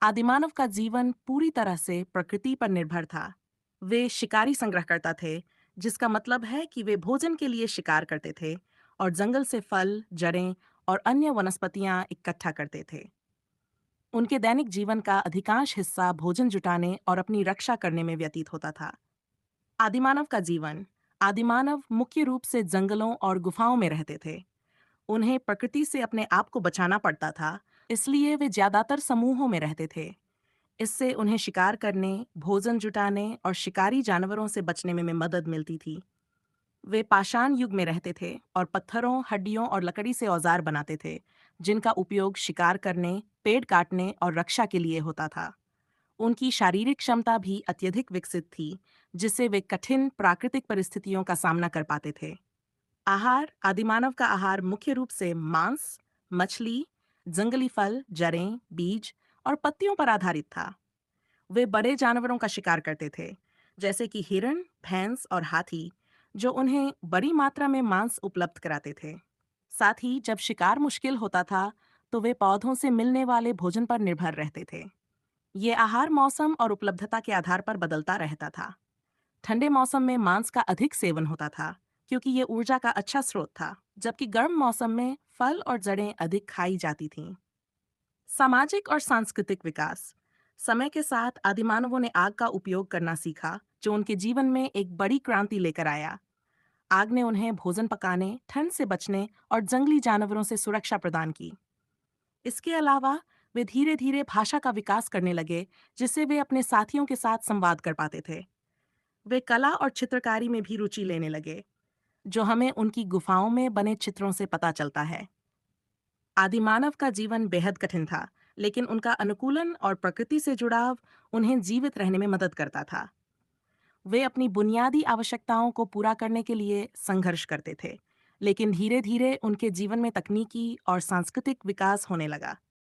आदिमानव का जीवन पूरी तरह से प्रकृति पर निर्भर था। वे शिकारी संग्रहकर्ता थे, जिसका मतलब है कि वे भोजन के लिए शिकार करते थे और जंगल से फल, जड़ें और अन्य वनस्पतियां इकट्ठा करते थे। उनके दैनिक जीवन का अधिकांश हिस्सा भोजन जुटाने और अपनी रक्षा करने में व्यतीत होता था। आदिमानव का जीवन। आदिमानव मुख्य रूप से जंगलों और गुफाओं में रहते थे। उन्हें प्रकृति से अपने आप को बचाना पड़ता था, इसलिए वे ज्यादातर समूहों में रहते थे। इससे उन्हें शिकार करने, भोजन जुटाने और शिकारी जानवरों से बचने में मदद मिलती थी। वे पाषाण युग में रहते थे और पत्थरों, हड्डियों और लकड़ी से औजार बनाते थे, जिनका उपयोग शिकार करने, पेड़ काटने और रक्षा के लिए होता था। उनकी शारीरिक क्षमता भी अत्यधिक विकसित थी, जिससे वे कठिन प्राकृतिक परिस्थितियों का सामना कर पाते थे। आहार। आदिमानव का आहार मुख्य रूप से मांस, मछली, जंगली फल, जड़ें, बीज और पत्तियों पर आधारित था। वे बड़े जानवरों का शिकार करते थे, जैसे कि हिरण, भैंस और हाथी, जो उन्हें बड़ी मात्रा में मांस उपलब्ध कराते थे। साथ ही जब शिकार मुश्किल होता था, तो वे पौधों से मिलने वाले भोजन पर निर्भर रहते थे। ये आहार मौसम और उपलब्धता के आधार पर बदलता रहता था। ठंडे मौसम में मांस का अधिक सेवन होता था, क्योंकि ये ऊर्जा का अच्छा स्रोत था, जबकि गर्म मौसम में फल और जड़ें अधिक खाई जाती थीं। सामाजिक और सांस्कृतिक विकास। समय के साथ आदिमानवों ने आग का उपयोग करना सीखा, जो उनके जीवन में एक बड़ी क्रांति लेकर आया। आग ने उन्हें भोजन पकाने, ठंड से बचने और जंगली जानवरों से सुरक्षा प्रदान की। इसके अलावा वे धीरे धीरे भाषा का विकास करने लगे, जिससे वे अपने साथियों के साथ संवाद कर पाते थे। वे कला और चित्रकारी में भी रुचि लेने लगे, जो हमें उनकी गुफाओं में बने चित्रों से पता चलता है। आदिमानव का जीवन बेहद कठिन था, लेकिन उनका अनुकूलन और प्रकृति से जुड़ाव उन्हें जीवित रहने में मदद करता था। वे अपनी बुनियादी आवश्यकताओं को पूरा करने के लिए संघर्ष करते थे, लेकिन धीरे धीरे उनके जीवन में तकनीकी और सांस्कृतिक विकास होने लगा।